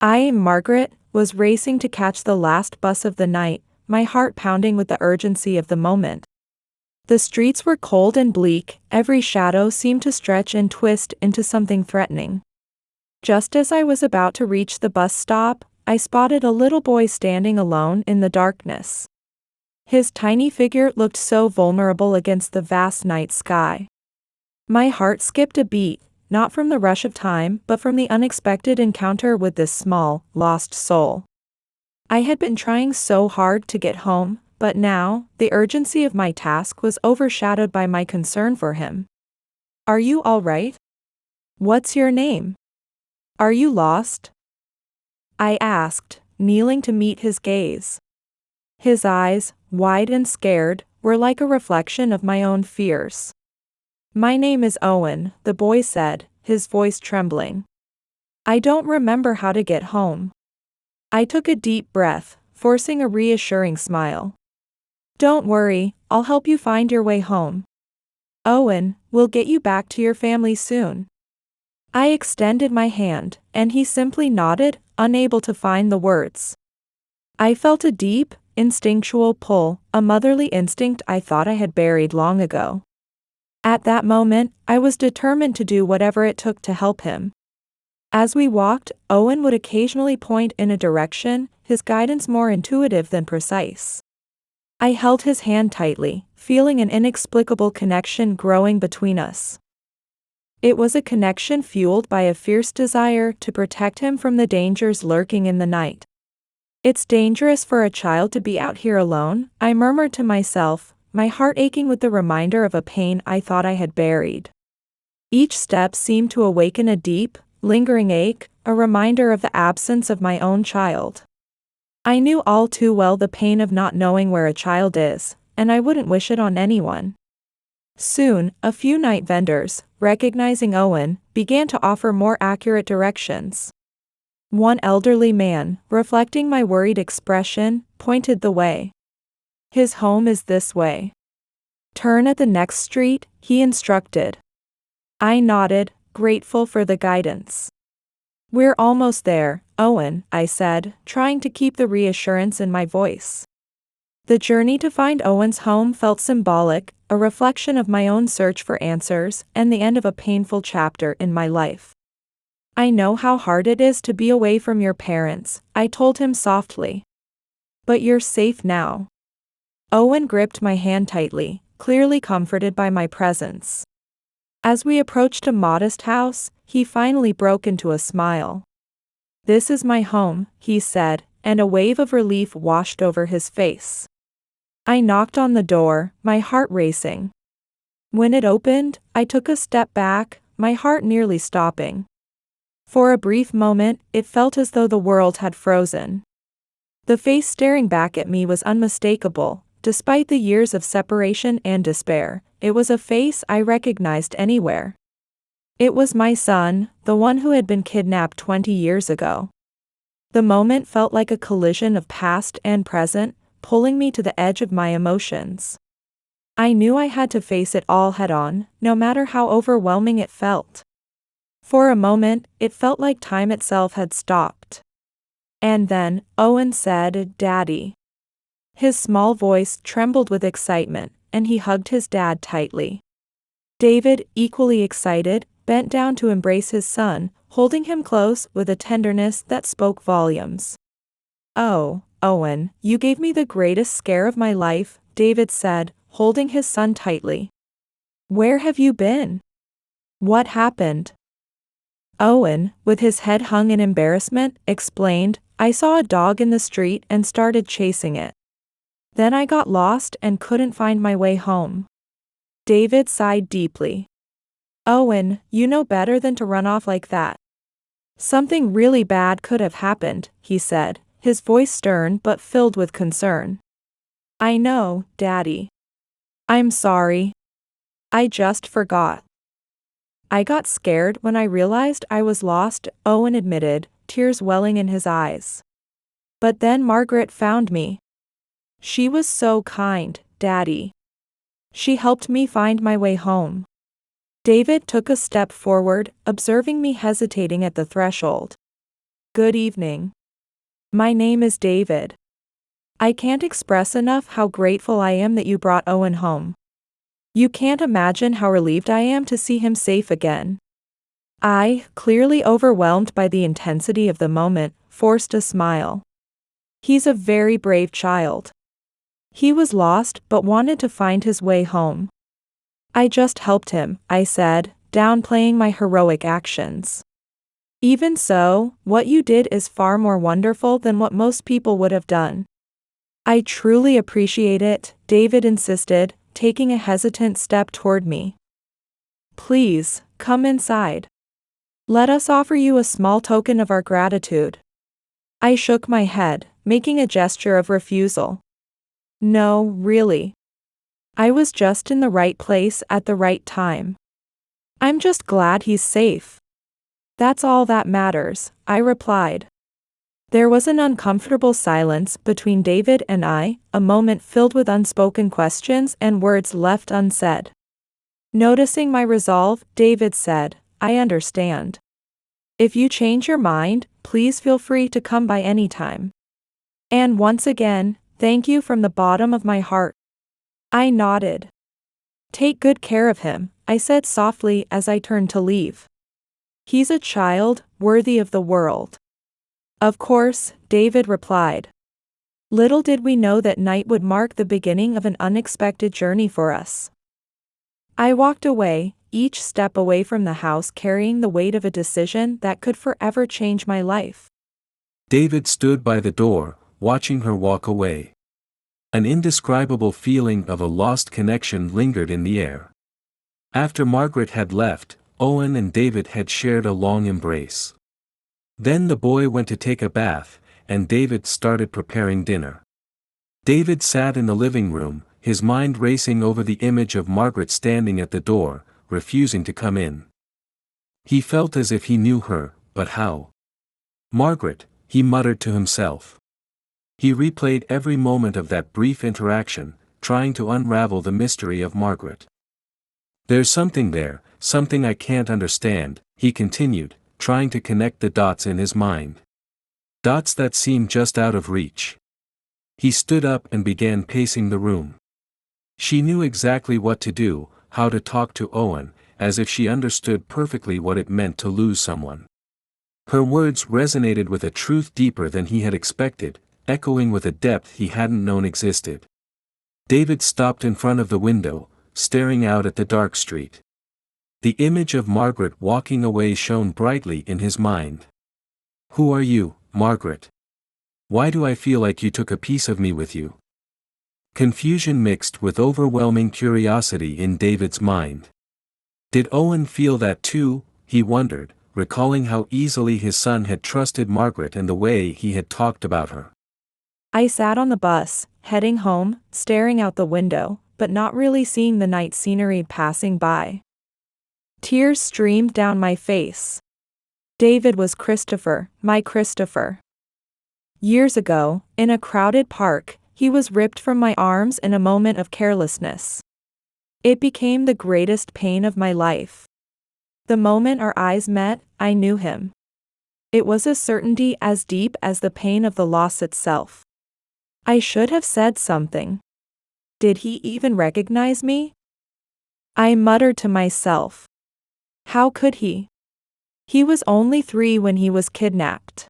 I, Margaret, was racing to catch the last bus of the night, my heart pounding with the urgency of the moment. The streets were cold and bleak, every shadow seemed to stretch and twist into something threatening. Just as I was about to reach the bus stop, I spotted a little boy standing alone in the darkness. His tiny figure looked so vulnerable against the vast night sky. My heart skipped a beat, not from the rush of time, but from the unexpected encounter with this small, lost soul. I had been trying so hard to get home, but now, the urgency of my task was overshadowed by my concern for him. "Are you all right? What's your name? Are you lost?" I asked, kneeling to meet his gaze. His eyes, wide and scared, were like a reflection of my own fears. "My name is Owen," the boy said, his voice trembling. "I don't remember how to get home." I took a deep breath, forcing a reassuring smile. "Don't worry, I'll help you find your way home. Owen, we'll get you back to your family soon." I extended my hand, and he simply nodded, unable to find the words. I felt a deep, instinctual pull, a motherly instinct I thought I had buried long ago. At that moment, I was determined to do whatever it took to help him. As we walked, Owen would occasionally point in a direction, his guidance more intuitive than precise. I held his hand tightly, feeling an inexplicable connection growing between us. It was a connection fueled by a fierce desire to protect him from the dangers lurking in the night. "It's dangerous for a child to be out here alone," I murmured to myself, my heart aching with the reminder of a pain I thought I had buried. Each step seemed to awaken a deep, lingering ache, a reminder of the absence of my own child. I knew all too well the pain of not knowing where a child is, and I wouldn't wish it on anyone. Soon, a few night vendors, recognizing Owen, began to offer more accurate directions. One elderly man, reflecting my worried expression, pointed the way. "His home is this way. Turn at the next street," he instructed. I nodded, grateful for the guidance. "We're almost there, Owen," I said, trying to keep the reassurance in my voice. The journey to find Owen's home felt symbolic, a reflection of my own search for answers, and the end of a painful chapter in my life. "I know how hard it is to be away from your parents," I told him softly. "But you're safe now." Owen gripped my hand tightly, clearly comforted by my presence. As we approached a modest house, he finally broke into a smile. "This is my home," he said, and a wave of relief washed over his face. I knocked on the door, my heart racing. When it opened, I took a step back, my heart nearly stopping. For a brief moment, it felt as though the world had frozen. The face staring back at me was unmistakable. Despite the years of separation and despair, it was a face I recognized anywhere. It was my son, the one who had been kidnapped 20 years ago. The moment felt like a collision of past and present, pulling me to the edge of my emotions. I knew I had to face it all head-on, no matter how overwhelming it felt. For a moment, it felt like time itself had stopped. And then, Owen said, "Daddy." His small voice trembled with excitement, and he hugged his dad tightly. David, equally excited, bent down to embrace his son, holding him close with a tenderness that spoke volumes. "Oh, Owen, you gave me the greatest scare of my life," David said, holding his son tightly. "Where have you been? What happened?" Owen, with his head hung in embarrassment, explained, "I saw a dog in the street and started chasing it. Then I got lost and couldn't find my way home." David sighed deeply. "Owen, you know better than to run off like that. Something really bad could have happened," he said, his voice stern but filled with concern. "I know, Daddy. I'm sorry. I just forgot." "I got scared when I realized I was lost," Owen admitted, tears welling in his eyes. "But then Margaret found me. She was so kind, Daddy. She helped me find my way home." David took a step forward, observing me hesitating at the threshold. Good evening. My name is David. I can't express enough how grateful I am that you brought Owen home. You can't imagine how relieved I am to see him safe again. I, clearly overwhelmed by the intensity of the moment, forced a smile. He's a very brave child. He was lost but wanted to find his way home. I just helped him, I said, downplaying my heroic actions. Even so, what you did is far more wonderful than what most people would have done. I truly appreciate it, David insisted, taking a hesitant step toward me. Please, come inside. Let us offer you a small token of our gratitude. I shook my head, making a gesture of refusal. No, really. I was just in the right place at the right time. I'm just glad he's safe. That's all that matters, I replied. There was an uncomfortable silence between David and I, a moment filled with unspoken questions and words left unsaid. Noticing my resolve, David said, I understand. If you change your mind, please feel free to come by any time. And once again, thank you from the bottom of my heart. I nodded. Take good care of him, I said softly as I turned to leave. He's a child, worthy of the world. Of course, David replied. Little did we know that night would mark the beginning of an unexpected journey for us. I walked away, each step away from the house carrying the weight of a decision that could forever change my life. David stood by the door, watching her walk away. An indescribable feeling of a lost connection lingered in the air. After Margaret had left, Owen and David had shared a long embrace. Then the boy went to take a bath, and David started preparing dinner. David sat in the living room, his mind racing over the image of Margaret standing at the door, refusing to come in. He felt as if he knew her, but how? Margaret, he muttered to himself. He replayed every moment of that brief interaction, trying to unravel the mystery of Margaret. There's something there, something I can't understand, he continued, trying to connect the dots in his mind. Dots that seemed just out of reach. He stood up and began pacing the room. She knew exactly what to do, how to talk to Owen, as if she understood perfectly what it meant to lose someone. Her words resonated with a truth deeper than he had expected, echoing with a depth he hadn't known existed. David stopped in front of the window, staring out at the dark street. The image of Margaret walking away shone brightly in his mind. Who are you, Margaret? Why do I feel like you took a piece of me with you? Confusion mixed with overwhelming curiosity in David's mind. Did Owen feel that too, he wondered, recalling how easily his son had trusted Margaret and the way he had talked about her. I sat on the bus, heading home, staring out the window, but not really seeing the night scenery passing by. Tears streamed down my face. David was Christopher, my Christopher. Years ago, in a crowded park, he was ripped from my arms in a moment of carelessness. It became the greatest pain of my life. The moment our eyes met, I knew him. It was a certainty as deep as the pain of the loss itself. I should have said something. Did he even recognize me? I muttered to myself. How could he? He was only 3 when he was kidnapped.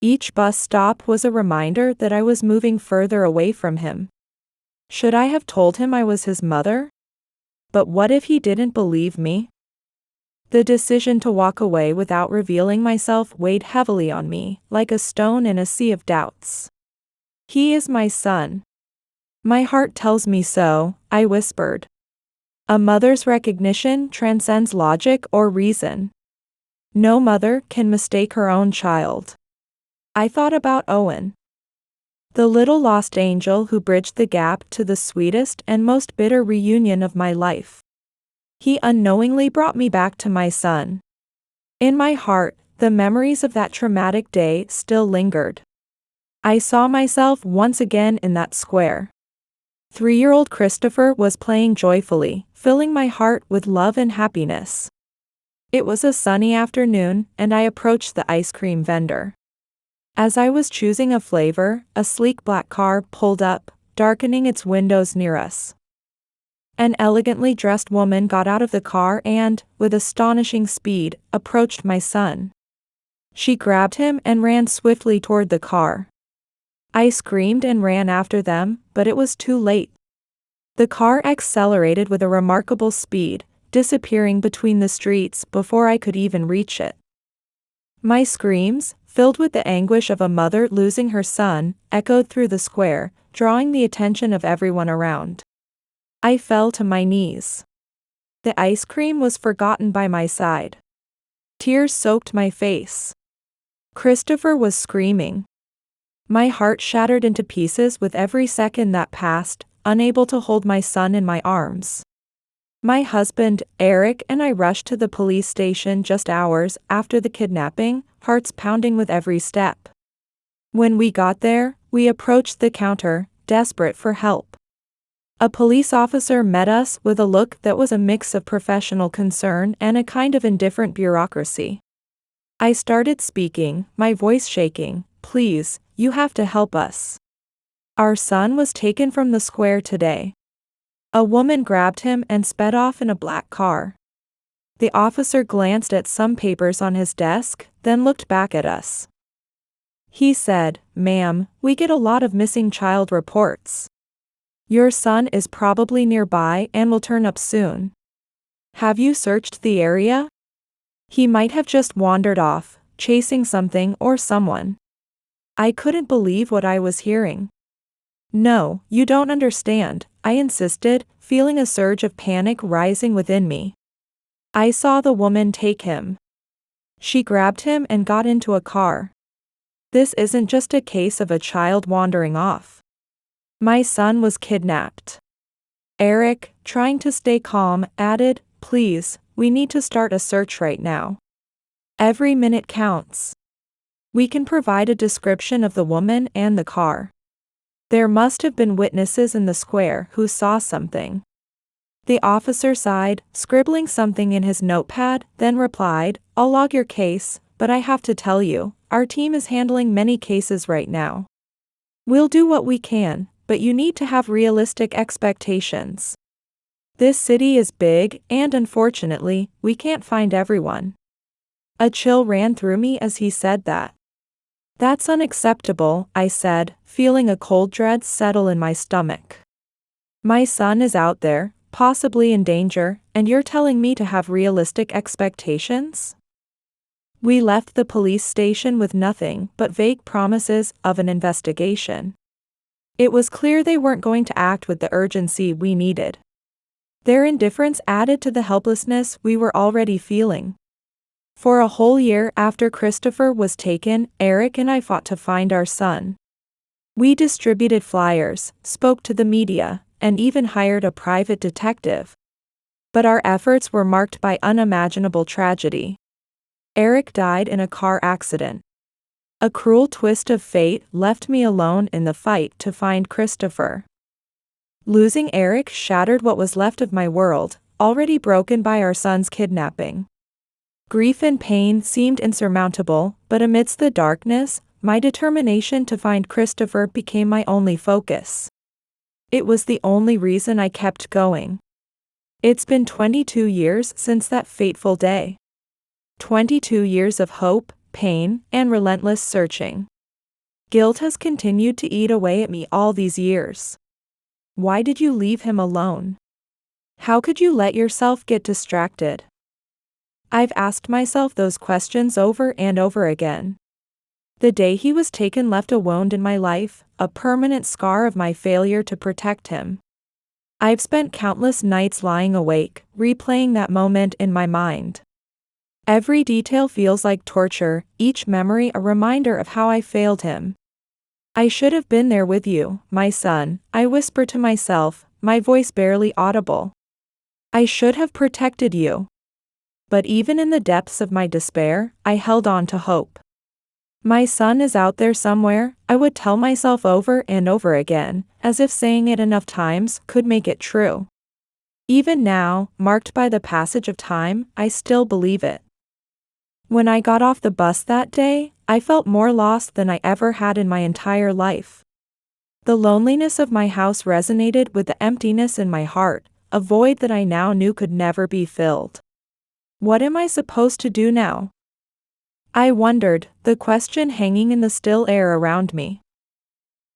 Each bus stop was a reminder that I was moving further away from him. Should I have told him I was his mother? But what if he didn't believe me? The decision to walk away without revealing myself weighed heavily on me, like a stone in a sea of doubts. He is my son. My heart tells me so, I whispered. A mother's recognition transcends logic or reason. No mother can mistake her own child. I thought about Owen. The little lost angel who bridged the gap to the sweetest and most bitter reunion of my life. He unknowingly brought me back to my son. In my heart, the memories of that traumatic day still lingered. I saw myself once again in that square. 3-year-old Christopher was playing joyfully, filling my heart with love and happiness. It was a sunny afternoon, and I approached the ice cream vendor. As I was choosing a flavor, a sleek black car pulled up, darkening its windows near us. An elegantly dressed woman got out of the car and, with astonishing speed, approached my son. She grabbed him and ran swiftly toward the car. I screamed and ran after them, but it was too late. The car accelerated with a remarkable speed, disappearing between the streets before I could even reach it. My screams, filled with the anguish of a mother losing her son, echoed through the square, drawing the attention of everyone around. I fell to my knees. The ice cream was forgotten by my side. Tears soaked my face. Christopher was screaming. My heart shattered into pieces with every second that passed, unable to hold my son in my arms. My husband, Eric, and I rushed to the police station just hours after the kidnapping, hearts pounding with every step. When we got there, we approached the counter, desperate for help. A police officer met us with a look that was a mix of professional concern and a kind of indifferent bureaucracy. I started speaking, my voice shaking. "Please, you have to help us. Our son was taken from the square today." A woman grabbed him and sped off in a black car. The officer glanced at some papers on his desk, then looked back at us. He said, "Ma'am, we get a lot of missing child reports. Your son is probably nearby and will turn up soon. Have you searched the area? He might have just wandered off, chasing something or someone." I couldn't believe what I was hearing. "No, you don't understand," I insisted, feeling a surge of panic rising within me. "I saw the woman take him. She grabbed him and got into a car. This isn't just a case of a child wandering off. My son was kidnapped." Eric, trying to stay calm, added, "Please, we need to start a search right now. Every minute counts. We can provide a description of the woman and the car. There must have been witnesses in the square who saw something." The officer sighed, scribbling something in his notepad, then replied, "I'll log your case, but I have to tell you, our team is handling many cases right now. We'll do what we can, but you need to have realistic expectations. This city is big, and unfortunately, we can't find everyone." A chill ran through me as he said that. "That's unacceptable," I said, feeling a cold dread settle in my stomach. "My son is out there, possibly in danger, and you're telling me to have realistic expectations?" We left the police station with nothing but vague promises of an investigation. It was clear they weren't going to act with the urgency we needed. Their indifference added to the helplessness we were already feeling. For a whole year after Christopher was taken, Eric and I fought to find our son. We distributed flyers, spoke to the media, and even hired a private detective. But our efforts were marked by unimaginable tragedy. Eric died in a car accident. A cruel twist of fate left me alone in the fight to find Christopher. Losing Eric shattered what was left of my world, already broken by our son's kidnapping. Grief and pain seemed insurmountable, but amidst the darkness, my determination to find Christopher became my only focus. It was the only reason I kept going. It's been 22 years since that fateful day. 22 years of hope, pain, and relentless searching. Guilt has continued to eat away at me all these years. Why did you leave him alone? How could you let yourself get distracted? I've asked myself those questions over and over again. The day he was taken left a wound in my life, a permanent scar of my failure to protect him. I've spent countless nights lying awake, replaying that moment in my mind. Every detail feels like torture, each memory a reminder of how I failed him. "I should have been there with you, my son," I whisper to myself, my voice barely audible. "I should have protected you." But even in the depths of my despair, I held on to hope. "My son is out there somewhere," I would tell myself over and over again, as if saying it enough times could make it true. Even now, marked by the passage of time, I still believe it. When I got off the bus that day, I felt more lost than I ever had in my entire life. The loneliness of my house resonated with the emptiness in my heart, a void that I now knew could never be filled. What am I supposed to do now? I wondered, the question hanging in the still air around me.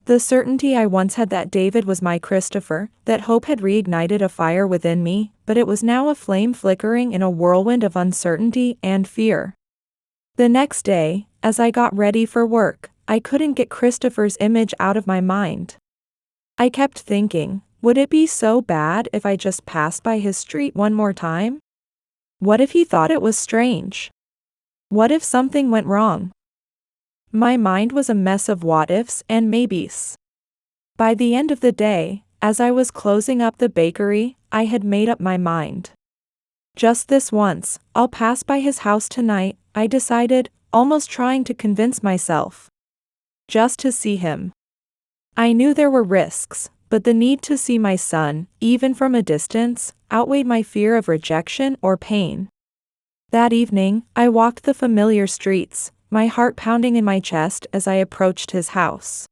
The certainty I once had that David was my Christopher, that hope had reignited a fire within me, but it was now a flame flickering in a whirlwind of uncertainty and fear. The next day, as I got ready for work, I couldn't get Christopher's image out of my mind. I kept thinking, would it be so bad if I just passed by his street one more time? What if he thought it was strange? What if something went wrong? My mind was a mess of what-ifs and maybes. By the end of the day, as I was closing up the bakery, I had made up my mind. Just this once, I'll pass by his house tonight, I decided, almost trying to convince myself. Just to see him. I knew there were risks, but the need to see my son, even from a distance, outweighed my fear of rejection or pain. That evening, I walked the familiar streets, my heart pounding in my chest as I approached his house.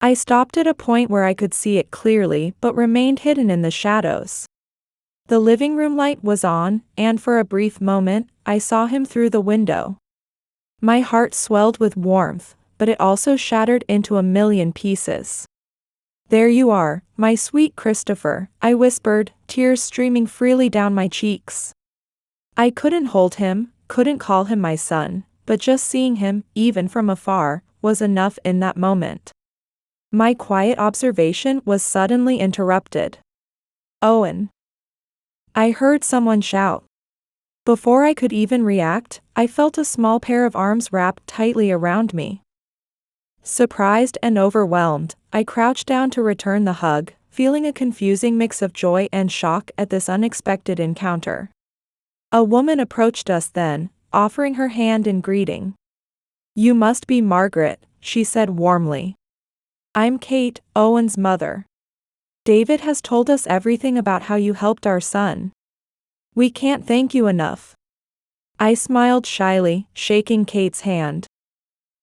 I stopped at a point where I could see it clearly but remained hidden in the shadows. The living room light was on, and for a brief moment, I saw him through the window. My heart swelled with warmth, but it also shattered into a million pieces. "There you are, my sweet Christopher," I whispered, tears streaming freely down my cheeks. I couldn't hold him, couldn't call him my son, but just seeing him, even from afar, was enough in that moment. My quiet observation was suddenly interrupted. "Owen!" I heard someone shout. Before I could even react, I felt a small pair of arms wrapped tightly around me. Surprised and overwhelmed, I crouched down to return the hug, feeling a confusing mix of joy and shock at this unexpected encounter. A woman approached us then, offering her hand in greeting. "You must be Margaret," she said warmly. "I'm Kate, Owen's mother. David has told us everything about how you helped our son. We can't thank you enough." I smiled shyly, shaking Kate's hand.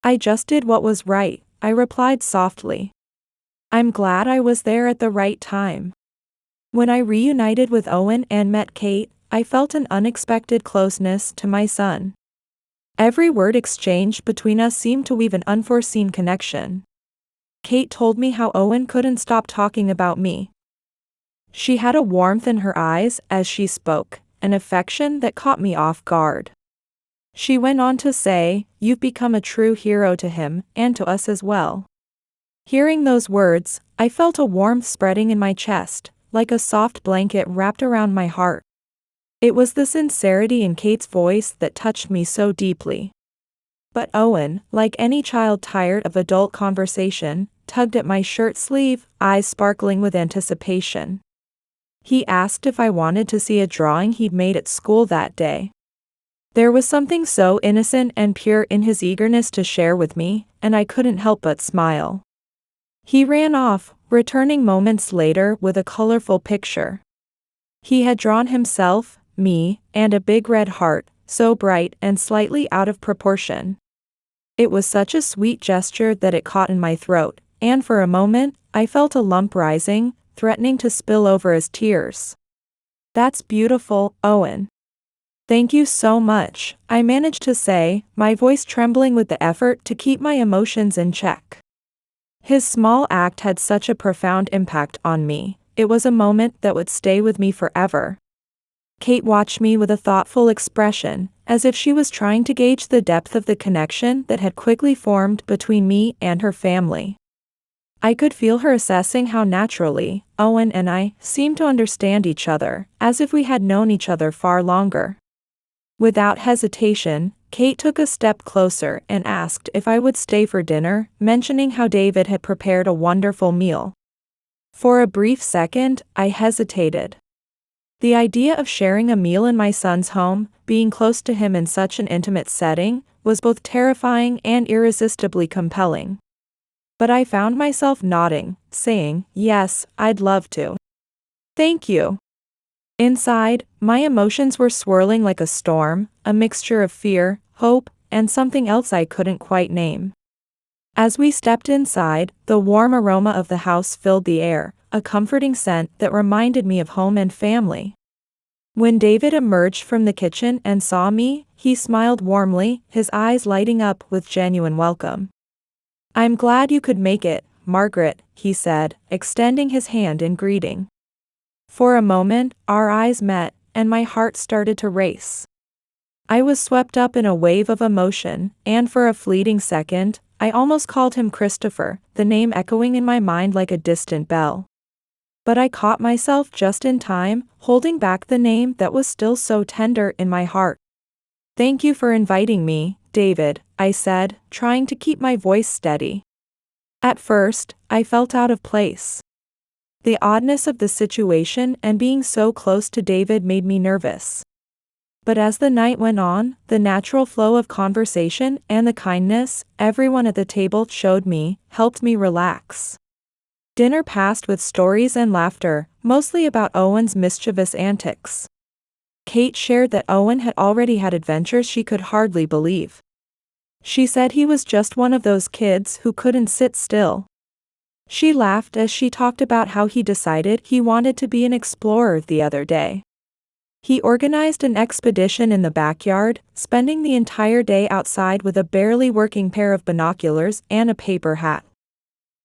"I just did what was right," I replied softly. "I'm glad I was there at the right time." When I reunited with Owen and met Kate, I felt an unexpected closeness to my son. Every word exchanged between us seemed to weave an unforeseen connection. Kate told me how Owen couldn't stop talking about me. She had a warmth in her eyes as she spoke, an affection that caught me off guard. She went on to say, "You've become a true hero to him, and to us as well." Hearing those words, I felt a warmth spreading in my chest, like a soft blanket wrapped around my heart. It was the sincerity in Kate's voice that touched me so deeply. But Owen, like any child tired of adult conversation, tugged at my shirt sleeve, eyes sparkling with anticipation. He asked if I wanted to see a drawing he'd made at school that day. There was something so innocent and pure in his eagerness to share with me, and I couldn't help but smile. He ran off, returning moments later with a colorful picture. He had drawn himself, me, and a big red heart, so bright and slightly out of proportion. It was such a sweet gesture that it caught in my throat, and for a moment, I felt a lump rising, threatening to spill over as tears. "That's beautiful, Owen. Thank you so much," I managed to say, my voice trembling with the effort to keep my emotions in check. His small act had such a profound impact on me. It was a moment that would stay with me forever. Kate watched me with a thoughtful expression, as if she was trying to gauge the depth of the connection that had quickly formed between me and her family. I could feel her assessing how naturally Owen and I seemed to understand each other, as if we had known each other far longer. Without hesitation, Kate took a step closer and asked if I would stay for dinner, mentioning how David had prepared a wonderful meal. For a brief second, I hesitated. The idea of sharing a meal in my son's home, being close to him in such an intimate setting, was both terrifying and irresistibly compelling. But I found myself nodding, saying, "Yes, I'd love to. Thank you." Inside, my emotions were swirling like a storm, a mixture of fear, hope, and something else I couldn't quite name. As we stepped inside, the warm aroma of the house filled the air, a comforting scent that reminded me of home and family. When David emerged from the kitchen and saw me, he smiled warmly, his eyes lighting up with genuine welcome. "I'm glad you could make it, Margaret," he said, extending his hand in greeting. For a moment, our eyes met, and my heart started to race. I was swept up in a wave of emotion, and for a fleeting second, I almost called him Christopher, the name echoing in my mind like a distant bell. But I caught myself just in time, holding back the name that was still so tender in my heart. "Thank you for inviting me, David," I said, trying to keep my voice steady. At first, I felt out of place. The oddness of the situation and being so close to David made me nervous. But as the night went on, the natural flow of conversation and the kindness everyone at the table showed me helped me relax. Dinner passed with stories and laughter, mostly about Owen's mischievous antics. Kate shared that Owen had already had adventures she could hardly believe. She said he was just one of those kids who couldn't sit still. She laughed as she talked about how he decided he wanted to be an explorer the other day. He organized an expedition in the backyard, spending the entire day outside with a barely working pair of binoculars and a paper hat.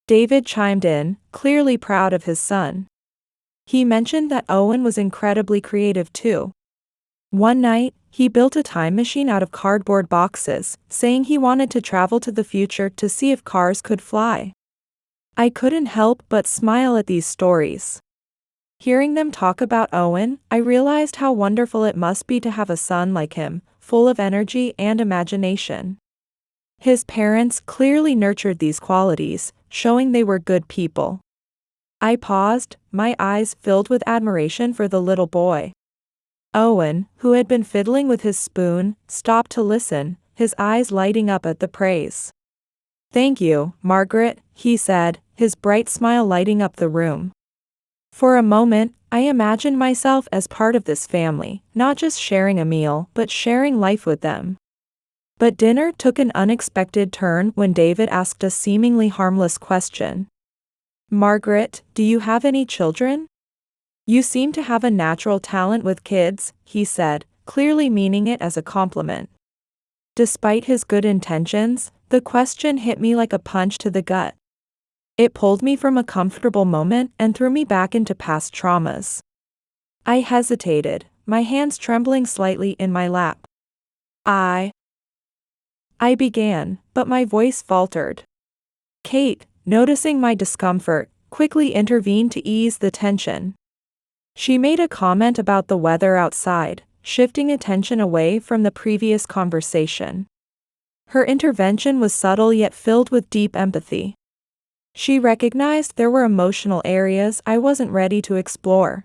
David chimed in, clearly proud of his son. He mentioned that Owen was incredibly creative too. One night, he built a time machine out of cardboard boxes, saying he wanted to travel to the future to see if cars could fly. I couldn't help but smile at these stories. Hearing them talk about Owen, I realized how wonderful it must be to have a son like him, full of energy and imagination. His parents clearly nurtured these qualities, showing they were good people. I paused, my eyes filled with admiration for the little boy. Owen, who had been fiddling with his spoon, stopped to listen, his eyes lighting up at the praise. "Thank you, Margaret," he said, his bright smile lighting up the room. For a moment, I imagined myself as part of this family, not just sharing a meal, but sharing life with them. But dinner took an unexpected turn when David asked a seemingly harmless question. "Margaret, do you have any children? You seem to have a natural talent with kids," he said, clearly meaning it as a compliment. Despite his good intentions, the question hit me like a punch to the gut. It pulled me from a comfortable moment and threw me back into past traumas. I hesitated, my hands trembling slightly in my lap. I began, but my voice faltered. Kate, noticing my discomfort, quickly intervened to ease the tension. She made a comment about the weather outside, shifting attention away from the previous conversation. Her intervention was subtle yet filled with deep empathy. She recognized there were emotional areas I wasn't ready to explore.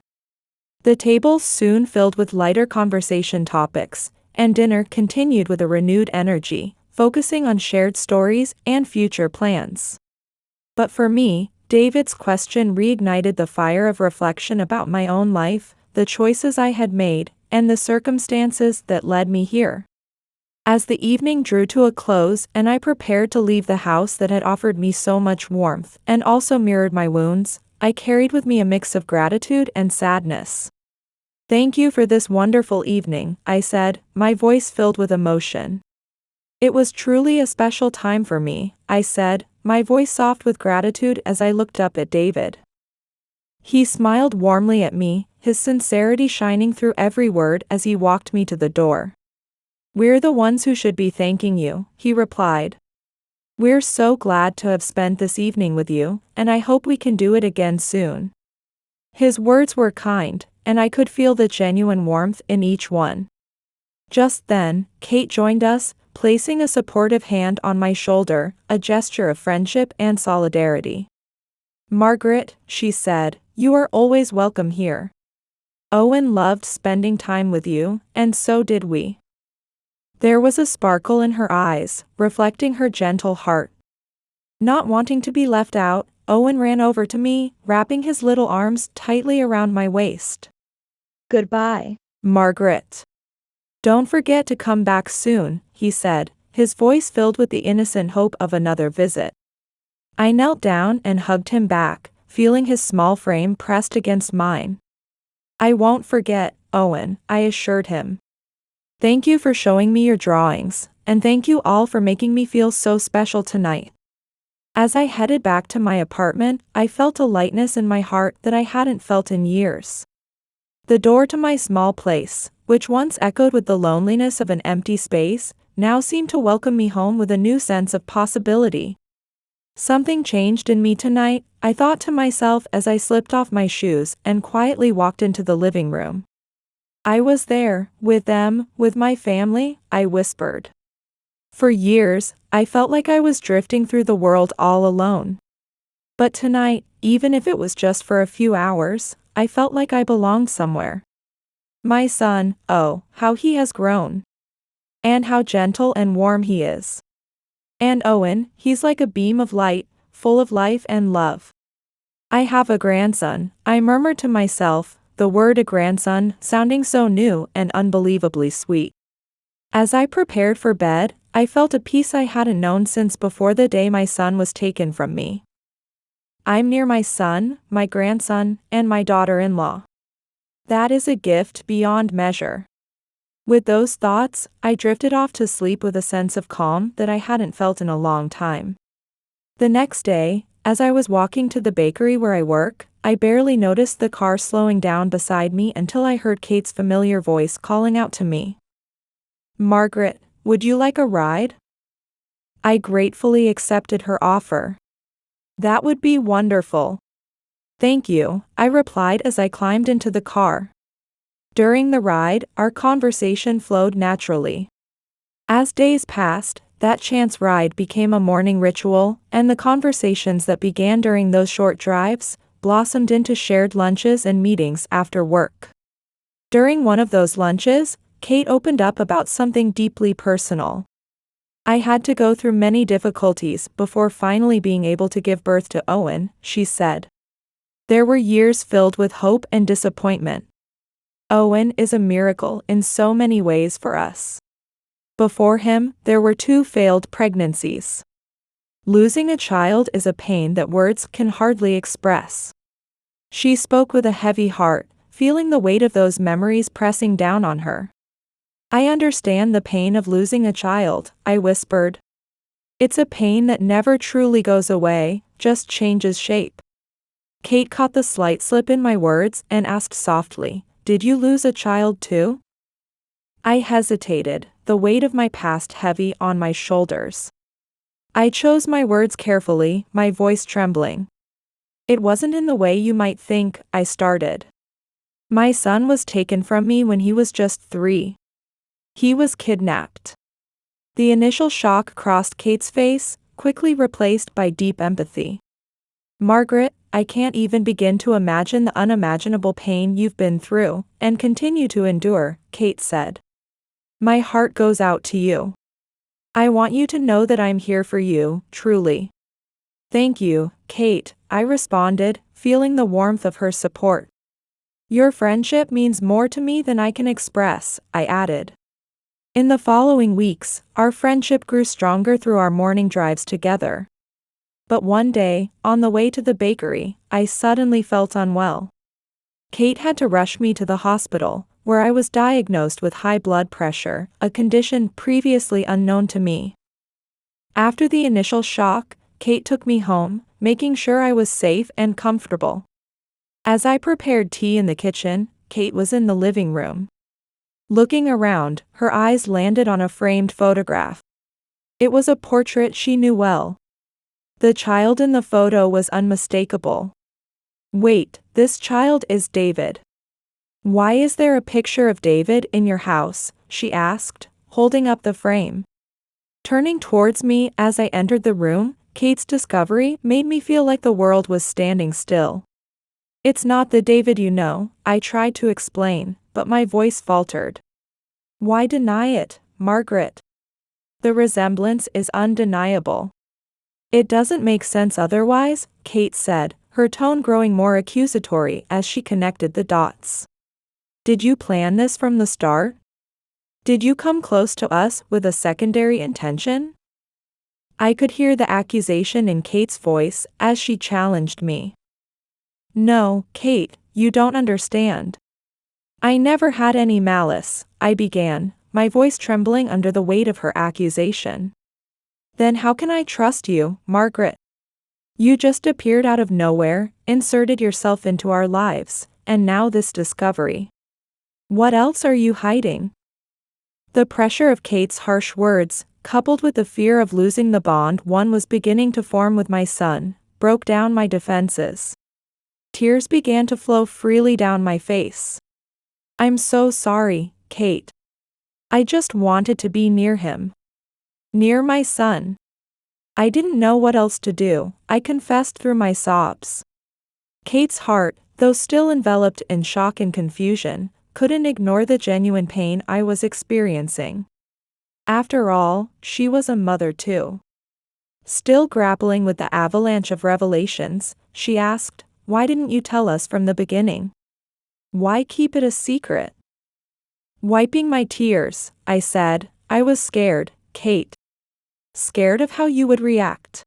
The table soon filled with lighter conversation topics, and dinner continued with a renewed energy, focusing on shared stories and future plans. But for me, David's question reignited the fire of reflection about my own life, the choices I had made, and the circumstances that led me here. As the evening drew to a close and I prepared to leave the house that had offered me so much warmth and also mirrored my wounds, I carried with me a mix of gratitude and sadness. "Thank you for this wonderful evening," I said, my voice filled with emotion. "It was truly a special time for me," I said, my voice soft with gratitude as I looked up at David. He smiled warmly at me, his sincerity shining through every word as he walked me to the door. "We're the ones who should be thanking you," he replied. "We're so glad to have spent this evening with you, and I hope we can do it again soon." His words were kind, and I could feel the genuine warmth in each one. Just then, Kate joined us, placing a supportive hand on my shoulder, a gesture of friendship and solidarity. "Margaret," she said, "you are always welcome here. Owen loved spending time with you, and so did we." There was a sparkle in her eyes, reflecting her gentle heart. Not wanting to be left out, Owen ran over to me, wrapping his little arms tightly around my waist. "Goodbye, Margaret. Don't forget to come back soon, he said, his voice filled with the innocent hope of another visit. I knelt down and hugged him back, feeling his small frame pressed against mine. I won't forget, Owen, I assured him. Thank you for showing me your drawings, and thank you all for making me feel so special tonight. As I headed back to my apartment, I felt a lightness in my heart that I hadn't felt in years. The door to my small place, which once echoed with the loneliness of an empty space, now seemed to welcome me home with a new sense of possibility. Something changed in me tonight, I thought to myself as I slipped off my shoes and quietly walked into the living room. I was there, with them, with my family, I whispered. For years, I felt like I was drifting through the world all alone. But tonight, even if it was just for a few hours, I felt like I belonged somewhere. My son, oh, how he has grown. And how gentle and warm he is. And Owen, he's like a beam of light, full of life and love. I have a grandson, I murmured to myself, the word a grandson sounding so new and unbelievably sweet. As I prepared for bed, I felt a peace I hadn't known since before the day my son was taken from me. I'm near my son, my grandson, and my daughter-in-law. That is a gift beyond measure. With those thoughts, I drifted off to sleep with a sense of calm that I hadn't felt in a long time. The next day, as I was walking to the bakery where I work, I barely noticed the car slowing down beside me until I heard Kate's familiar voice calling out to me. Margaret, would you like a ride? I gratefully accepted her offer. That would be wonderful. Thank you, I replied as I climbed into the car. During the ride, our conversation flowed naturally. As days passed, that chance ride became a morning ritual, and the conversations that began during those short drives blossomed into shared lunches and meetings after work. During one of those lunches, Kate opened up about something deeply personal. I had to go through many difficulties before finally being able to give birth to Owen, she said. There were years filled with hope and disappointment. Owen is a miracle in so many ways for us. Before him, there were 2 failed pregnancies. Losing a child is a pain that words can hardly express. She spoke with a heavy heart, feeling the weight of those memories pressing down on her. I understand the pain of losing a child, I whispered. It's a pain that never truly goes away, just changes shape. Kate caught the slight slip in my words and asked softly, Did you lose a child too? I hesitated, the weight of my past heavy on my shoulders. I chose my words carefully, my voice trembling. It wasn't in the way you might think, I started. My son was taken from me when he was just 3. He was kidnapped. The initial shock crossed Kate's face, quickly replaced by deep empathy. Margaret, I can't even begin to imagine the unimaginable pain you've been through, and continue to endure, Kate said. My heart goes out to you. I want you to know that I'm here for you, truly. Thank you, Kate, I responded, feeling the warmth of her support. Your friendship means more to me than I can express, I added. In the following weeks, our friendship grew stronger through our morning drives together. But one day, on the way to the bakery, I suddenly felt unwell. Kate had to rush me to the hospital, where I was diagnosed with high blood pressure, a condition previously unknown to me. After the initial shock, Kate took me home, making sure I was safe and comfortable. As I prepared tea in the kitchen, Kate was in the living room. Looking around, her eyes landed on a framed photograph. It was a portrait she knew well. The child in the photo was unmistakable. Wait, this child is David. Why is there a picture of David in your house? She asked, holding up the frame. Turning towards me as I entered the room, Kate's discovery made me feel like the world was standing still. It's not the David you know, I tried to explain, but my voice faltered. Why deny it, Margaret? The resemblance is undeniable. It doesn't make sense otherwise, Kate said, her tone growing more accusatory as she connected the dots. Did you plan this from the start? Did you come close to us with a secondary intention? I could hear the accusation in Kate's voice as she challenged me. No, Kate, you don't understand. I never had any malice, I began, my voice trembling under the weight of her accusation. Then how can I trust you, Margaret? You just appeared out of nowhere, inserted yourself into our lives, and now this discovery. What else are you hiding? The pressure of Kate's harsh words, coupled with the fear of losing the bond one was beginning to form with my son, broke down my defenses. Tears began to flow freely down my face. I'm so sorry, Kate. I just wanted to be near him. Near my son. I didn't know what else to do, I confessed through my sobs. Kate's heart, though still enveloped in shock and confusion, couldn't ignore the genuine pain I was experiencing. After all, she was a mother too. Still grappling with the avalanche of revelations, she asked, "Why didn't you tell us from the beginning? Why keep it a secret?" Wiping my tears, I said, "I was scared, Kate. Scared of how you would react.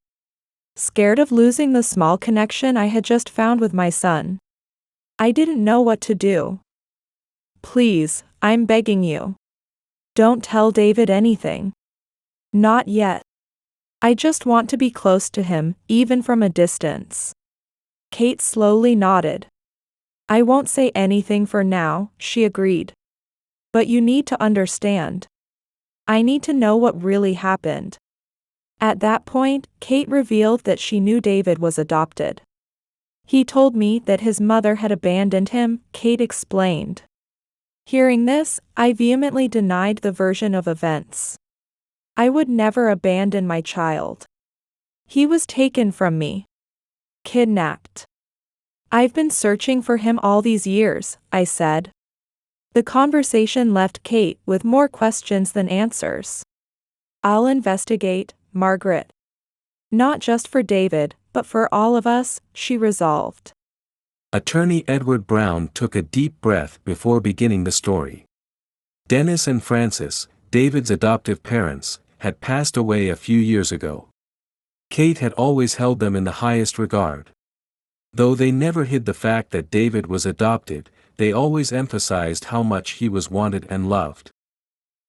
Scared of losing the small connection I had just found with my son. I didn't know what to do. Please, I'm begging you. Don't tell David anything. Not yet. I just want to be close to him, even from a distance." Kate slowly nodded. "I won't say anything for now," she agreed. "But you need to understand. I need to know what really happened." At that point, Kate revealed that she knew David was adopted. "He told me that his mother had abandoned him," Kate explained. Hearing this, I vehemently denied the version of events. I would never abandon my child. He was taken from me. Kidnapped. I've been searching for him all these years, I said. The conversation left Kate with more questions than answers. "I'll investigate, Margaret. Not just for David, but for all of us," she resolved. Attorney Edward Brown took a deep breath before beginning the story. Dennis and Frances, David's adoptive parents, had passed away a few years ago. Kate had always held them in the highest regard. Though they never hid the fact that David was adopted, they always emphasized how much he was wanted and loved.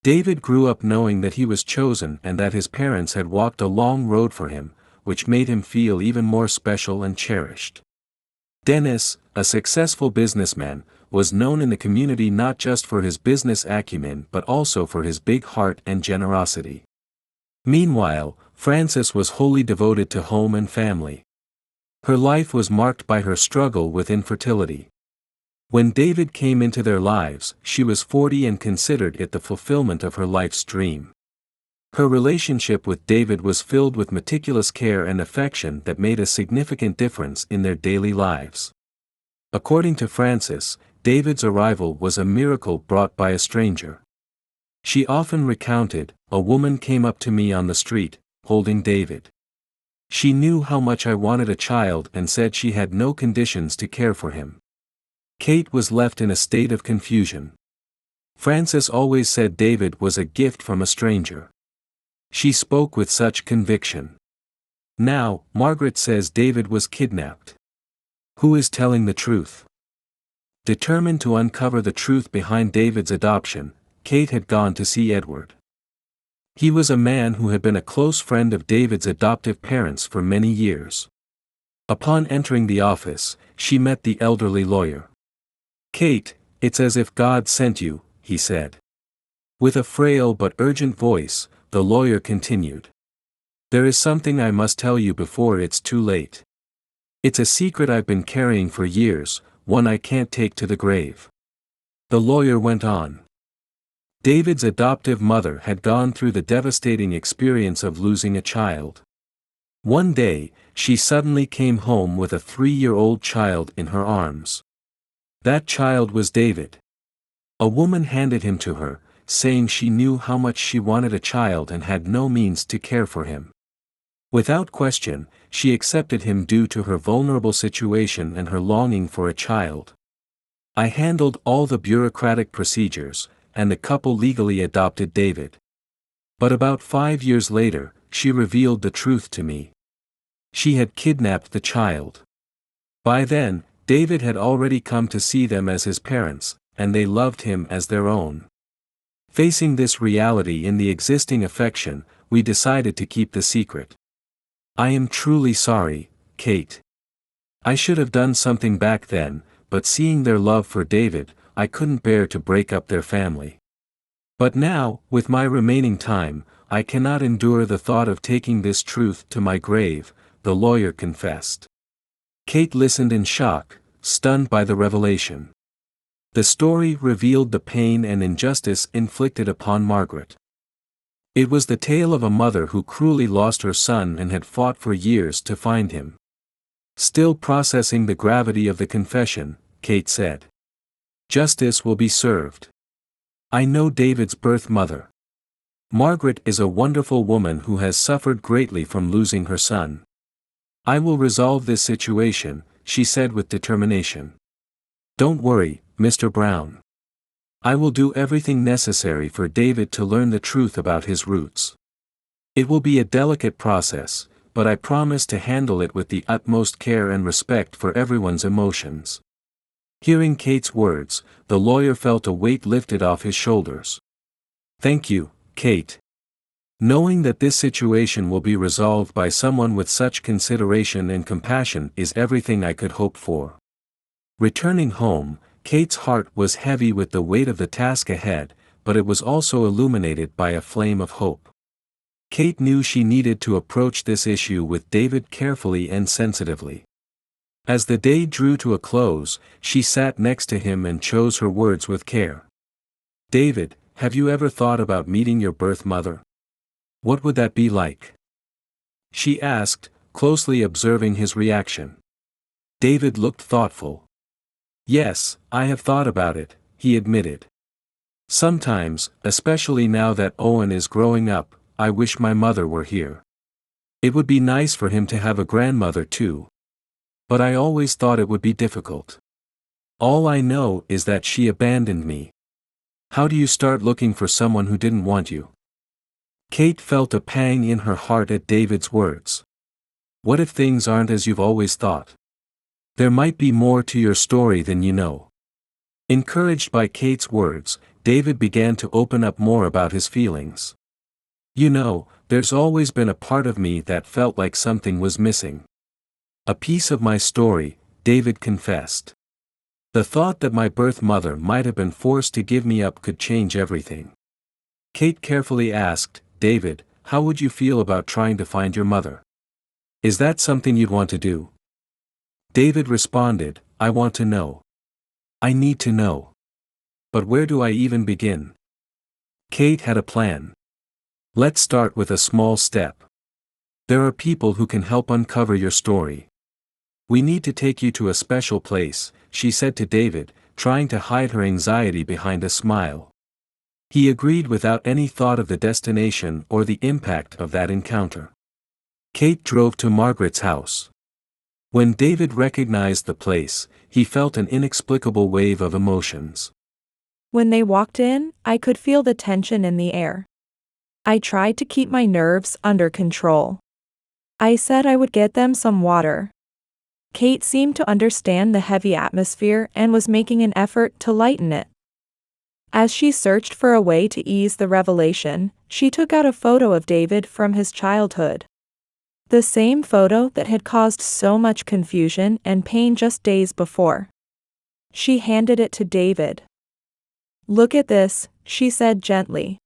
David grew up knowing that he was chosen and that his parents had walked a long road for him, which made him feel even more special and cherished. Dennis, a successful businessman, was known in the community not just for his business acumen but also for his big heart and generosity. Meanwhile, Frances was wholly devoted to home and family. Her life was marked by her struggle with infertility. When David came into their lives, she was 40 and considered it the fulfillment of her life's dream. Her relationship with David was filled with meticulous care and affection that made a significant difference in their daily lives. According to Frances, David's arrival was a miracle brought by a stranger. She often recounted, "A woman came up to me on the street, holding David. She knew how much I wanted a child and said she had no conditions to care for him." Kate was left in a state of confusion. Frances always said David was a gift from a stranger. She spoke with such conviction. Now, Margaret says David was kidnapped. Who is telling the truth? Determined to uncover the truth behind David's adoption, Kate had gone to see Edward. He was a man who had been a close friend of David's adoptive parents for many years. Upon entering the office, she met the elderly lawyer. "Kate, it's as if God sent you," he said. With a frail but urgent voice, the lawyer continued. "There is something I must tell you before it's too late. It's a secret I've been carrying for years, one I can't take to the grave." The lawyer went on. David's adoptive mother had gone through the devastating experience of losing a child. One day, she suddenly came home with a 3-year-old child in her arms. That child was David. A woman handed him to her, saying she knew how much she wanted a child and had no means to care for him. Without question, she accepted him due to her vulnerable situation and her longing for a child. "I handled all the bureaucratic procedures, and the couple legally adopted David. But about 5 years later, she revealed the truth to me. She had kidnapped the child. By then, David had already come to see them as his parents, and they loved him as their own. Facing this reality in the existing affection, we decided to keep the secret. I am truly sorry, Kate. I should have done something back then, but seeing their love for David, I couldn't bear to break up their family. But now, with my remaining time, I cannot endure the thought of taking this truth to my grave, the lawyer confessed. Kate listened in shock, stunned by the revelation. The story revealed the pain and injustice inflicted upon Margaret. It was the tale of a mother who cruelly lost her son and had fought for years to find him. Still processing the gravity of the confession, Kate said. Justice will be served. I know David's birth mother. Margaret is a wonderful woman who has suffered greatly from losing her son. I will resolve this situation, she said with determination. Don't worry, Mr. Brown. I will do everything necessary for David to learn the truth about his roots. It will be a delicate process, but I promise to handle it with the utmost care and respect for everyone's emotions. Hearing Kate's words, the lawyer felt a weight lifted off his shoulders. Thank you, Kate. Knowing that this situation will be resolved by someone with such consideration and compassion is everything I could hope for. Returning home, Kate's heart was heavy with the weight of the task ahead, but it was also illuminated by a flame of hope. Kate knew she needed to approach this issue with David carefully and sensitively. As the day drew to a close, she sat next to him and chose her words with care. David, have you ever thought about meeting your birth mother? What would that be like? She asked, closely observing his reaction. David looked thoughtful. Yes, I have thought about it, he admitted. Sometimes, especially now that Owen is growing up, I wish my mother were here. It would be nice for him to have a grandmother too. But I always thought it would be difficult. All I know is that she abandoned me. How do you start looking for someone who didn't want you? Kate felt a pang in her heart at David's words. What if things aren't as you've always thought? There might be more to your story than you know. Encouraged by Kate's words, David began to open up more about his feelings. You know, there's always been a part of me that felt like something was missing. A piece of my story, David confessed. The thought that my birth mother might have been forced to give me up could change everything. Kate carefully asked, David, how would you feel about trying to find your mother? Is that something you'd want to do? David responded, I want to know. I need to know. But where do I even begin? Kate had a plan. Let's start with a small step. There are people who can help uncover your story. We need to take you to a special place, she said to David, trying to hide her anxiety behind a smile. He agreed without any thought of the destination or the impact of that encounter. Kate drove to Margaret's house. When David recognized the place, he felt an inexplicable wave of emotions. When they walked in, I could feel the tension in the air. I tried to keep my nerves under control. I said I would get them some water. Kate seemed to understand the heavy atmosphere and was making an effort to lighten it. As she searched for a way to ease the revelation, she took out a photo of David from his childhood. The same photo that had caused so much confusion and pain just days before. She handed it to David. Look at this, she said gently.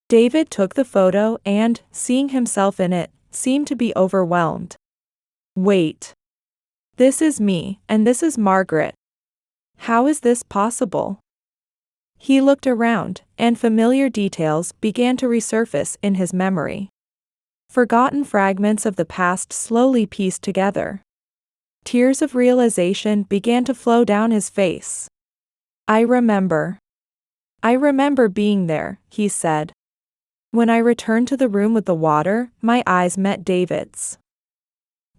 David took the photo and, seeing himself in it, seemed to be overwhelmed. Wait. This is me, and this is Margaret. How is this possible? He looked around, and familiar details began to resurface in his memory. Forgotten fragments of the past slowly pieced together. Tears of realization began to flow down his face. I remember being there, he said. When I returned to the room with the water, my eyes met David's.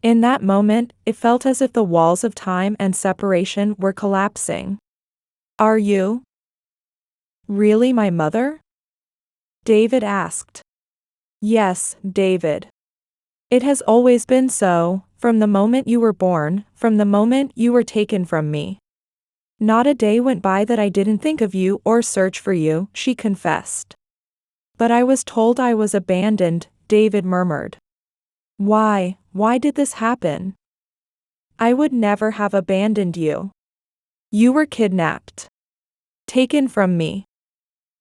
In that moment, it felt as if the walls of time and separation were collapsing. Are you? Really, my mother? David asked. Yes, David. It has always been so, from the moment you were born, from the moment you were taken from me. Not a day went by that I didn't think of you or search for you, she confessed. But I was told I was abandoned, David murmured. Why did this happen? I would never have abandoned you. You were kidnapped. Taken from me.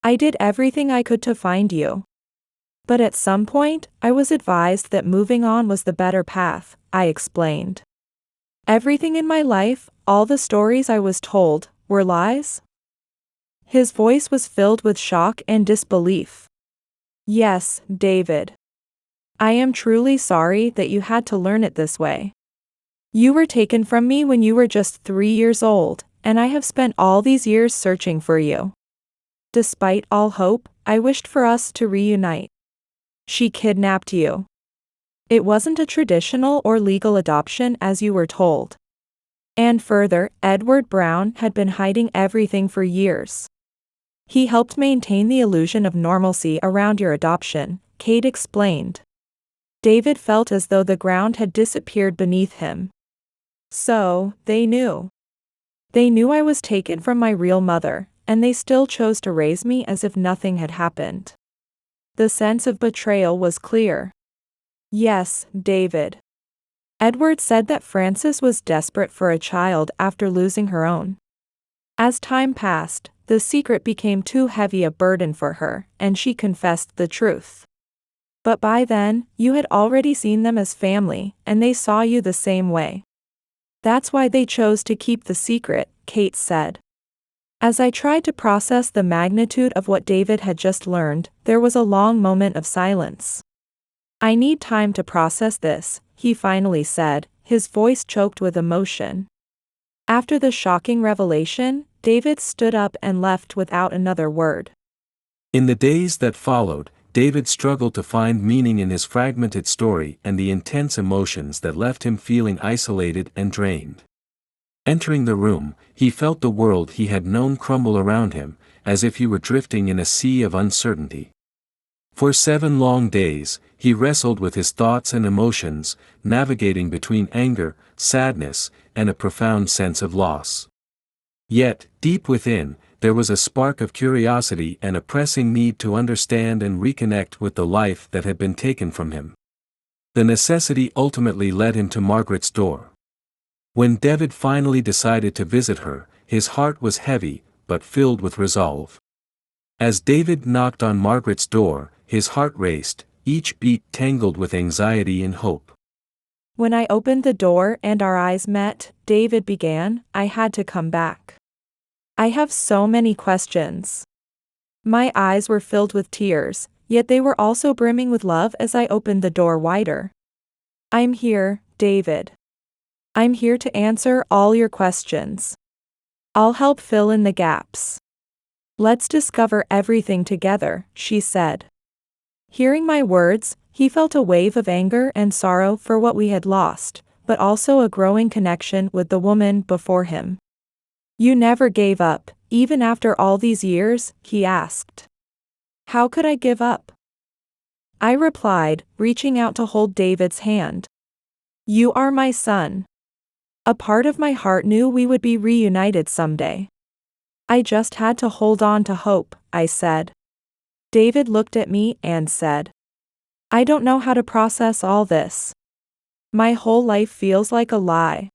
I did everything I could to find you. But at some point, I was advised that moving on was the better path, I explained. Everything in my life, all the stories I was told, were lies? His voice was filled with shock and disbelief. Yes, David. I am truly sorry that you had to learn it this way. You were taken from me when you were just 3 years old, and I have spent all these years searching for you. Despite all hope, I wished for us to reunite. She kidnapped you. It wasn't a traditional or legal adoption as you were told. And further, Edward Brown had been hiding everything for years. He helped maintain the illusion of normalcy around your adoption, Kate explained. David felt as though the ground had disappeared beneath him. So, they knew. They knew I was taken from my real mother, and they still chose to raise me as if nothing had happened. The sense of betrayal was clear. Yes, David. Edward said that Frances was desperate for a child after losing her own. As time passed, the secret became too heavy a burden for her, and she confessed the truth. But by then, you had already seen them as family, and they saw you the same way. That's why they chose to keep the secret, Kate said. As I tried to process the magnitude of what David had just learned, there was a long moment of silence. I need time to process this, he finally said, his voice choked with emotion. After the shocking revelation, David stood up and left without another word. In the days that followed, David struggled to find meaning in his fragmented story and the intense emotions that left him feeling isolated and drained. Entering the room, he felt the world he had known crumble around him, as if he were drifting in a sea of uncertainty. For 7 long days, he wrestled with his thoughts and emotions, navigating between anger, sadness, and a profound sense of loss. Yet, deep within, there was a spark of curiosity and a pressing need to understand and reconnect with the life that had been taken from him. The necessity ultimately led him to Margaret's door. When David finally decided to visit her, his heart was heavy, but filled with resolve. As David knocked on Margaret's door, his heart raced, each beat tangled with anxiety and hope. When I opened the door and our eyes met, David began, I had to come back. I have so many questions. My eyes were filled with tears, yet they were also brimming with love as I opened the door wider. I'm here, David. I'm here to answer all your questions. I'll help fill in the gaps. Let's discover everything together, she said. Hearing my words, he felt a wave of anger and sorrow for what we had lost, but also a growing connection with the woman before him. You never gave up, even after all these years, he asked. How could I give up? I replied, reaching out to hold David's hand. You are my son. A part of my heart knew we would be reunited someday. I just had to hold on to hope, I said. David looked at me and said, I don't know how to process all this. My whole life feels like a lie.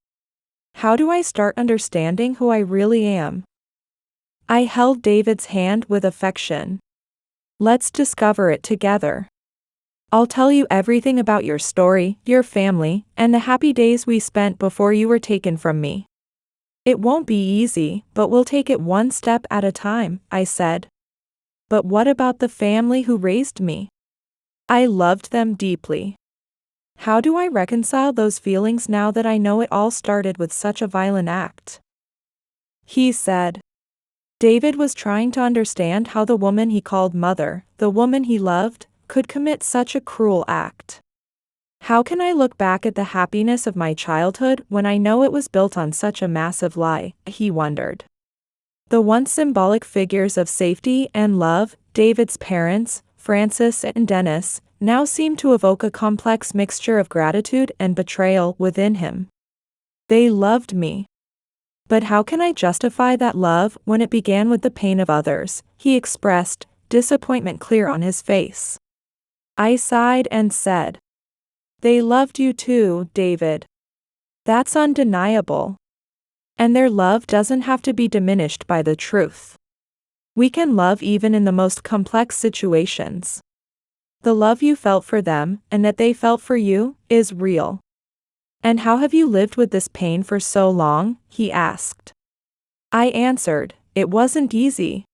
How do I start understanding who I really am? I held David's hand with affection. Let's discover it together. I'll tell you everything about your story, your family, and the happy days we spent before you were taken from me. It won't be easy, but we'll take it one step at a time, I said. But what about the family who raised me? I loved them deeply. How do I reconcile those feelings now that I know it all started with such a violent act? He said. David was trying to understand how the woman he called mother, the woman he loved, could commit such a cruel act. How can I look back at the happiness of my childhood when I know it was built on such a massive lie, he wondered. The once symbolic figures of safety and love, David's parents, Francis and Dennis, now seemed to evoke a complex mixture of gratitude and betrayal within him. They loved me. But how can I justify that love when it began with the pain of others? He expressed, disappointment clear on his face. I sighed and said, they loved you too, David. That's undeniable. And their love doesn't have to be diminished by the truth. We can love even in the most complex situations. The love you felt for them, and that they felt for you, is real. And how have you lived with this pain for so long? He asked. I answered, it wasn't easy.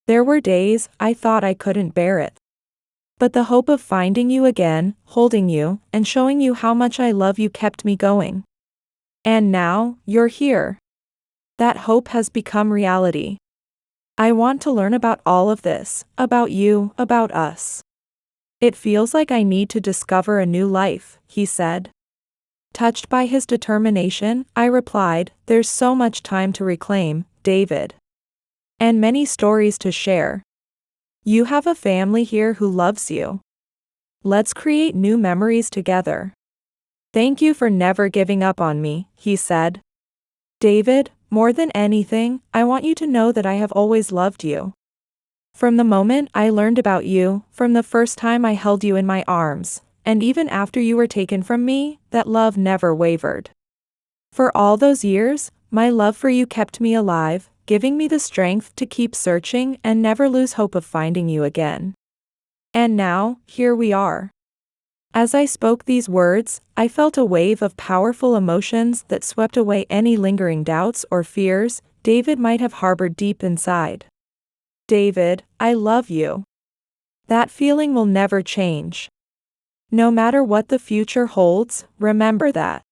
There were days I thought I couldn't bear it. But the hope of finding you again, holding you, and showing you how much I love you kept me going. And now, you're here. That hope has become reality. I want to learn about all of this, about you, about us. It feels like I need to discover a new life, he said. Touched by his determination, I replied, there's so much time to reclaim, David. And many stories to share. You have a family here who loves you. Let's create new memories together. Thank you for never giving up on me, he said. David, more than anything, I want you to know that I have always loved you. From the moment I learned about you, from the first time I held you in my arms, and even after you were taken from me, that love never wavered. For all those years, my love for you kept me alive, giving me the strength to keep searching and never lose hope of finding you again. And now, here we are. As I spoke these words, I felt a wave of powerful emotions that swept away any lingering doubts or fears David might have harbored deep inside. David, I love you. That feeling will never change. No matter what the future holds, remember that.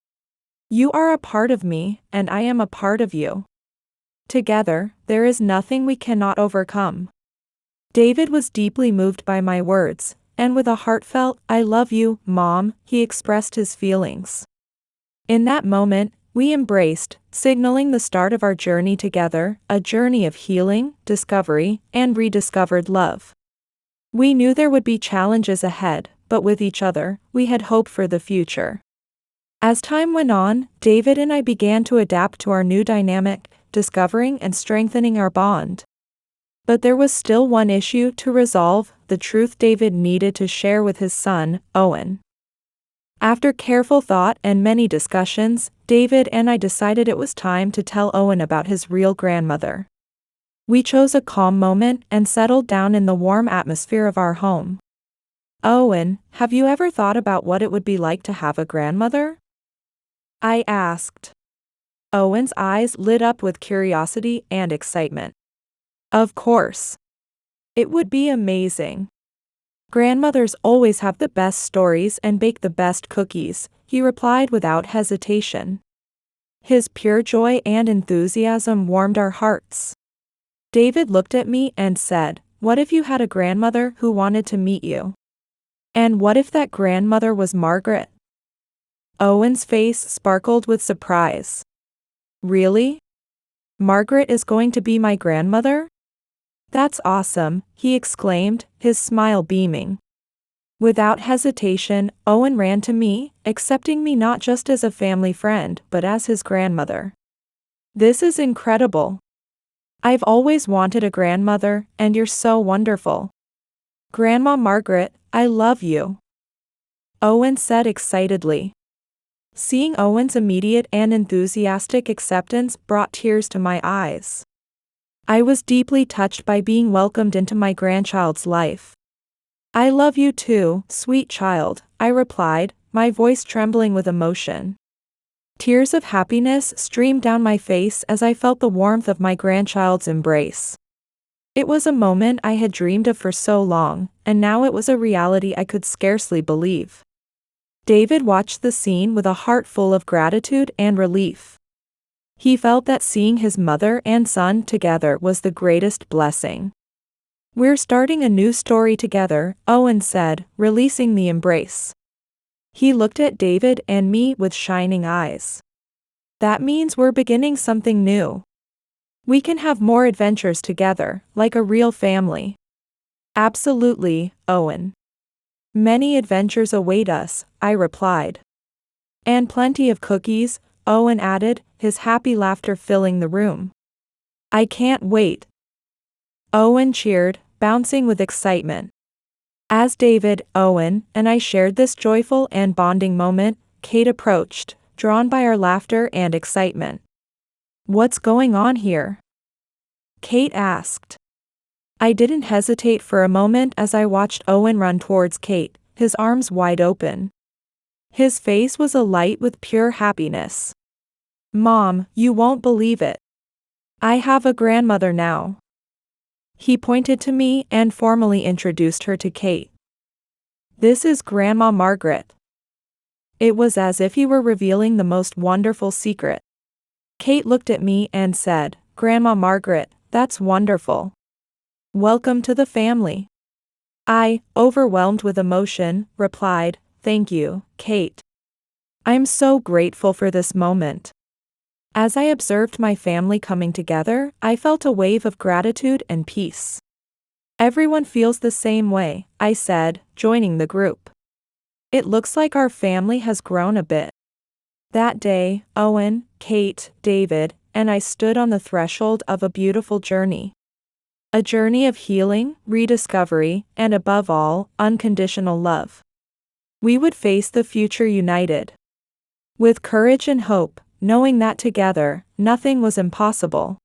You are a part of me, and I am a part of you. Together, there is nothing we cannot overcome. David was deeply moved by my words, and with a heartfelt, I love you, Mom, he expressed his feelings. In that moment, we embraced, signaling the start of our journey together, a journey of healing, discovery, and rediscovered love. We knew there would be challenges ahead, but with each other, we had hope for the future. As time went on, David and I began to adapt to our new dynamic, discovering and strengthening our bond. But there was still one issue to resolve, the truth David needed to share with his son, Owen. After careful thought and many discussions, David and I decided it was time to tell Owen about his real grandmother. We chose a calm moment and settled down in the warm atmosphere of our home. Owen, have you ever thought about what it would be like to have a grandmother? I asked. Owen's eyes lit up with curiosity and excitement. Of course. It would be amazing. Grandmothers always have the best stories and bake the best cookies, he replied without hesitation. His pure joy and enthusiasm warmed our hearts. David looked at me and said, what if you had a grandmother who wanted to meet you? And what if that grandmother was Margaret? Owen's face sparkled with surprise. Really? Margaret is going to be my grandmother? That's awesome, he exclaimed, his smile beaming. Without hesitation, Owen ran to me, accepting me not just as a family friend but as his grandmother. This is incredible. I've always wanted a grandmother, and you're so wonderful. Grandma Margaret, I love you. Owen said excitedly. Seeing Owen's immediate and enthusiastic acceptance brought tears to my eyes. I was deeply touched by being welcomed into my grandchild's life. I love you too, sweet child, I replied, my voice trembling with emotion. Tears of happiness streamed down my face as I felt the warmth of my grandchild's embrace. It was a moment I had dreamed of for so long, and now it was a reality I could scarcely believe. David watched the scene with a heart full of gratitude and relief. He felt that seeing his mother and son together was the greatest blessing. We're starting a new story together, Owen said, releasing the embrace. He looked at David and me with shining eyes. That means we're beginning something new. We can have more adventures together, like a real family. Absolutely, Owen. Many adventures await us, I replied. And plenty of cookies, Owen added, his happy laughter filling the room. I can't wait. Owen cheered, bouncing with excitement. As David, Owen, and I shared this joyful and bonding moment, Kate approached, drawn by our laughter and excitement. What's going on here? Kate asked. I didn't hesitate for a moment as I watched Owen run towards Kate, his arms wide open. His face was alight with pure happiness. Mom, you won't believe it. I have a grandmother now. He pointed to me and formally introduced her to Kate. This is Grandma Margaret. It was as if he were revealing the most wonderful secret. Kate looked at me and said, Grandma Margaret, that's wonderful. Welcome to the family. I, overwhelmed with emotion, replied, Thank you, Kate. I'm so grateful for this moment. As I observed my family coming together, I felt a wave of gratitude and peace. Everyone feels the same way, I said, joining the group. It looks like our family has grown a bit. That day, Owen, Kate, David, and I stood on the threshold of a beautiful journey. A journey of healing, rediscovery, and above all, unconditional love. We would face the future united. With courage and hope, knowing that together, nothing was impossible.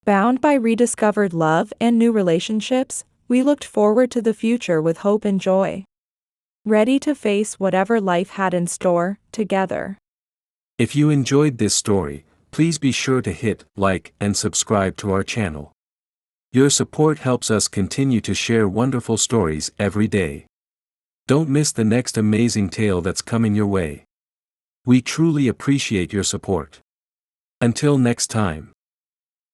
Bound by rediscovered love and new relationships, we looked forward to the future with hope and joy. Ready to face whatever life had in store, together. If you enjoyed this story, please be sure to hit like and subscribe to our channel. Your support helps us continue to share wonderful stories every day. Don't miss the next amazing tale that's coming your way. We truly appreciate your support. Until next time.